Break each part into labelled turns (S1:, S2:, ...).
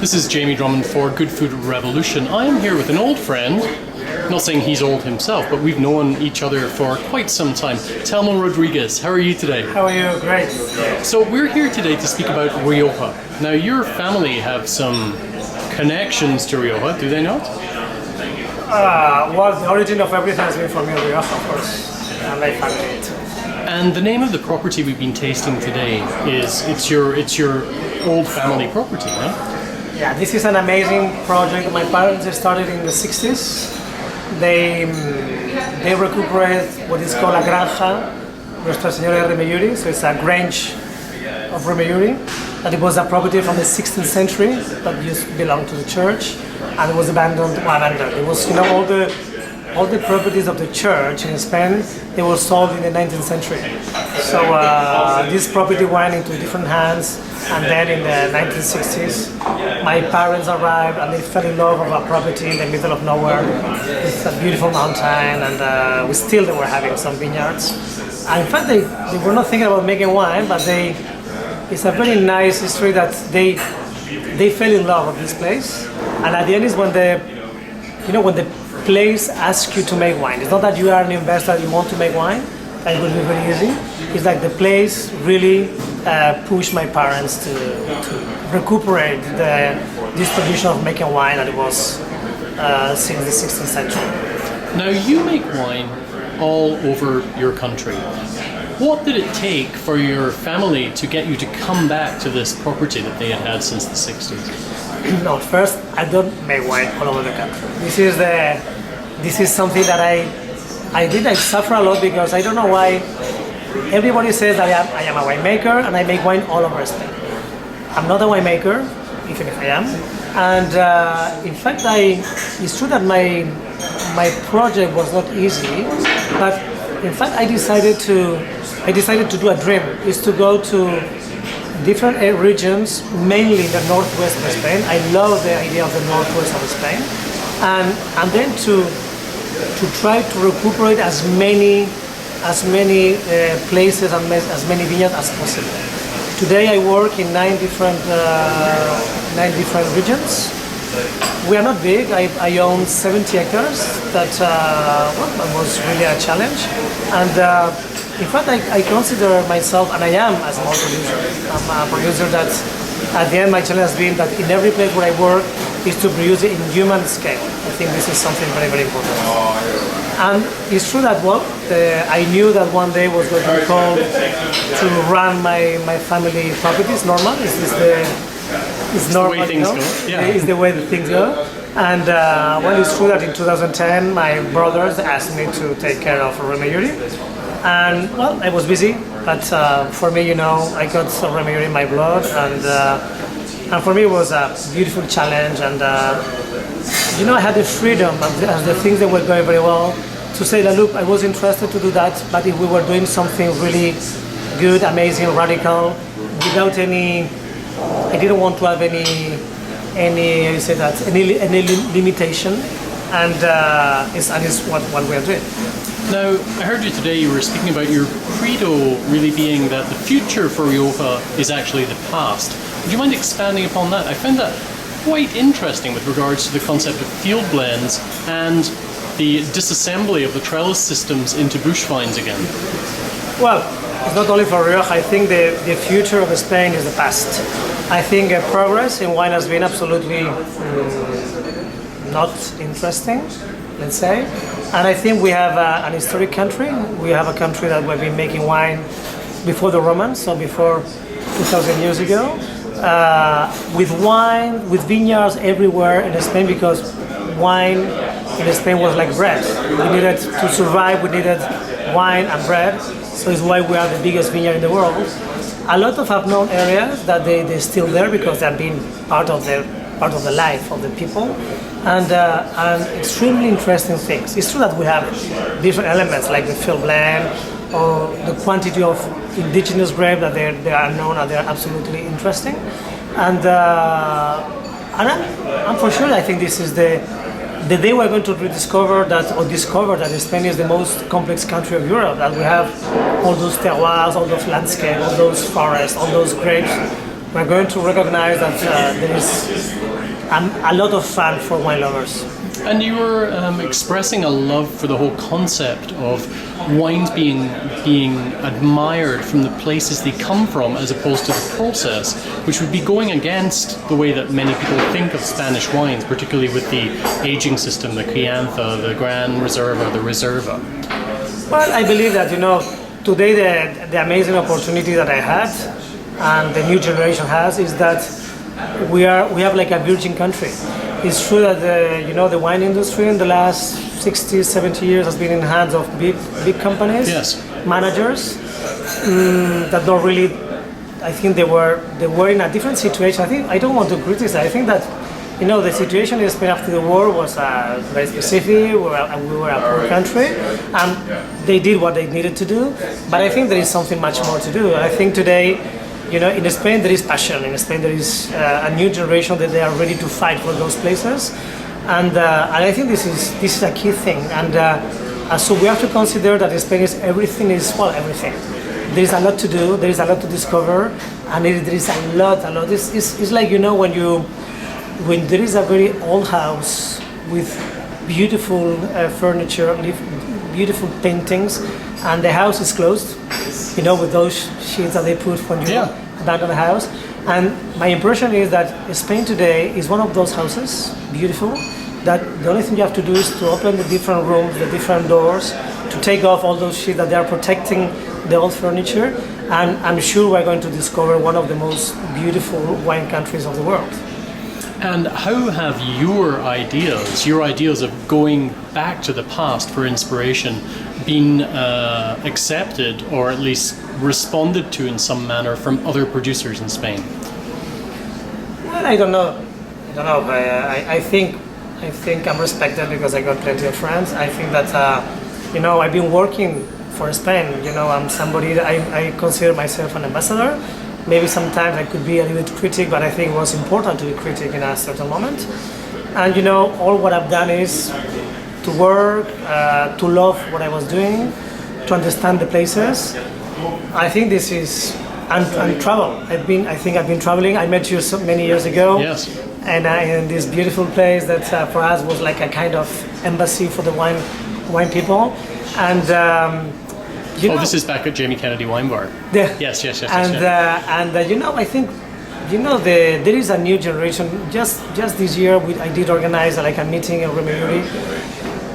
S1: This is Jamie Drummond for Good Food Revolution. I am here with an old friend. Not saying he's old himself, but we've known each other for quite some time. Telmo Rodriguez, how are you today?
S2: How are you? Great.
S1: So we're here today to speak about Rioja. Now your family have some connections to Rioja, do they not?
S2: Well, the origin of everything has been from Rioja, of course, and my family too.
S1: And the name of the property we've been tasting today is it's your old family property, right?
S2: Yeah, this is an amazing project. My parents started in the 60s. They recuperate what is called a granja, Nuestra Señora de Remelluri, so it's a grange of Remelluri. And it was a property from the 16th century that used to belong to the church, and it was abandoned. It was, all the properties of the church in Spain, they were sold in the 19th century. So this property went into different hands, and then in the 1960s, my parents arrived and they fell in love with a property in the middle of nowhere. It's a beautiful mountain, and they were having some vineyards. And in fact, they were not thinking about making wine, but it's a very nice history that they fell in love with this place. And at the end is when the place asks you to make wine. It's not that you are an investor and you want to make wine, that will be very easy. It's like the place really pushed my parents to recuperate this tradition of making wine that it was since the 16th century.
S1: Now you make wine all over your country. What did it take for your family to get you to come back to this property that they had since the 60s?
S2: No, first, I don't make wine all over the country. This is something that I suffer a lot because I don't know why everybody says that I am a winemaker and I make wine all over Spain. I'm not a winemaker, even if I am. And in fact, it's true that my project was not easy, but in fact, I decided to do a dream, is to go to different regions, mainly the northwest of Spain. I love the idea of the northwest of Spain, and then to try to recuperate as many places and as many vineyards as possible. Today I work in 9 different regions. We are not big. I own 70 acres. That was really a challenge. And in fact, I consider myself, and I am a small producer. I'm a producer that, at the end, my challenge has been that in every place where I work is to produce it in human scale. I think this is something very, very important. And it's true that, I knew that one day was going to be called to run my family properties. Normal. It's normal,
S1: the way things go. Yeah.
S2: It's the way that things go. And it's true that in 2010, my brothers asked me to take care of Remelluri. And I was busy, but for me, I got some Remelluri in my blood, and for me it was a beautiful challenge. And I had the freedom as the things that were going very well to say that, look, I was interested to do that, but if we were doing something really good, amazing, radical, without I didn't want to have any limitation, and it's what we are doing.
S1: Now, I heard you today, you were speaking about your credo really being that the future for Rioja is actually the past. Would you mind expanding upon that? I found that quite interesting with regards to the concept of field blends and the disassembly of the trellis systems into bush vines again.
S2: Well, it's not only for Rioja. I think the future of Spain is the past. I think progress in wine has been absolutely not interesting, let's say. And I think we have an historic country. We have a country that we've been making wine before the Romans, so before 2,000 years ago, with vineyards everywhere in Spain, because wine in Spain was like bread. We needed to survive, we needed wine and bread, so it's why we are the biggest vineyard in the world. A lot of unknown areas that they're still there because they've been part of the life of the people, and extremely interesting things. It's true that we have different elements like the field blend or the quantity of indigenous grape that they are known and they are absolutely interesting. And for sure, I think this is the day we're going to discover that Spain is the most complex country of Europe, that we have all those terroirs, all those landscapes, all those forests, all those grapes we're going to recognize that there is a lot of fun for wine lovers.
S1: And you were expressing a love for the whole concept of wines being admired from the places they come from as opposed to the process, which would be going against the way that many people think of Spanish wines, particularly with the aging system, the Crianza, the Gran Reserva, the Reserva.
S2: Well, I believe that, today the amazing opportunity that I had and the new generation has is that we have like a virgin country. It's true that the wine industry in the last 60, 70 years has been in the hands of big companies,
S1: yes,
S2: managers that don't really. I think they were in a different situation. I don't want to criticize. I think that the situation in Spain after the war was very specific. We were a poor country, and they did what they needed to do. But I think there is something much more to do. I think today, in Spain there is passion. In Spain there is a new generation that they are ready to fight for those places, and I think this is a key thing. And so we have to consider that in Spain everything. There is a lot to do. There is a lot to discover, and there is a lot. It's like when there is a very old house with beautiful furniture, beautiful paintings, and the house is closed, with those sheets that they put when you abandon the house. And my impression is that Spain today is one of those houses, beautiful, that the only thing you have to do is to open the different rooms, the different doors, to take off all those sheets that they are protecting the old furniture, and I'm sure we're going to discover one of the most beautiful wine countries of the world.
S1: And how have your ideas of going back to the past for inspiration, been accepted or at least responded to in some manner from other producers in Spain?
S2: Well, I don't know. But I think I'm respected because I got plenty of friends. I think that I've been working for Spain. I'm somebody that I consider myself an ambassador. Maybe sometimes I could be a little bit critic, but I think it was important to be critic in a certain moment. And all what I've done is to work, to love what I was doing, to understand the places. I think this is and travel. I've been traveling. I met you so many years ago.
S1: Yes.
S2: And in this beautiful place that for us was like a kind of embassy for the wine people. And
S1: this is back at Jamie Kennedy Wine Bar. Yes.
S2: And I think there is a new generation. Just this year, I did organize like a meeting in Remelluri.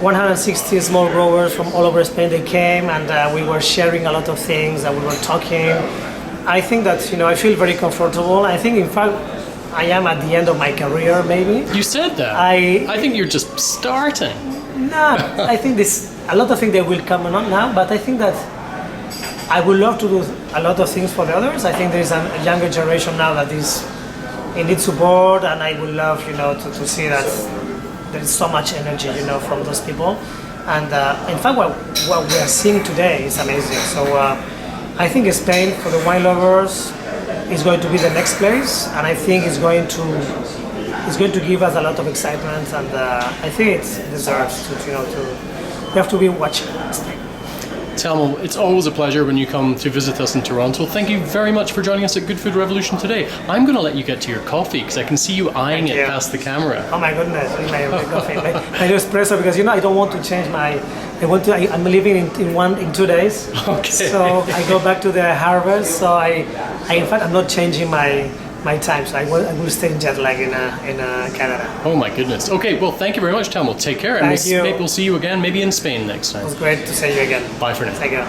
S2: 160 small growers from all over Spain. They came and we were sharing a lot of things and we were talking. I think that I feel very comfortable. I think in fact I am at the end of my career. Maybe
S1: you said that. I think you're just starting.
S2: No, I think a lot of things that will come on now, but I think that I would love to do a lot of things for the others. I think there is a younger generation now that is in need support, and I would love to see that there is so much energy from those people. And in fact, what we are seeing today is amazing. So I think Spain, for the wine lovers, is going to be the next place, and I think it's going to give us a lot of excitement, and I think it deserves to we have to be watching.
S1: Telmo, it's always a pleasure when you come to visit us in Toronto. Thank you very much for joining us at Good Food Revolution today. I'm going to let you get to your coffee because I can see you eyeing it past the camera.
S2: Oh my goodness, my coffee, my espresso, because I don't want to change I'm leaving in 2 days.
S1: Okay.
S2: So I go back to the harvest. So I in fact I'm not changing my time, so I will stay in jet lag in Canada.
S1: Oh my goodness. Okay, well thank you very much, Telmo. Take care, and
S2: Thank you.
S1: We'll see you again, maybe in Spain next time.
S2: It was great to see you again.
S1: Bye for now.
S2: Take care.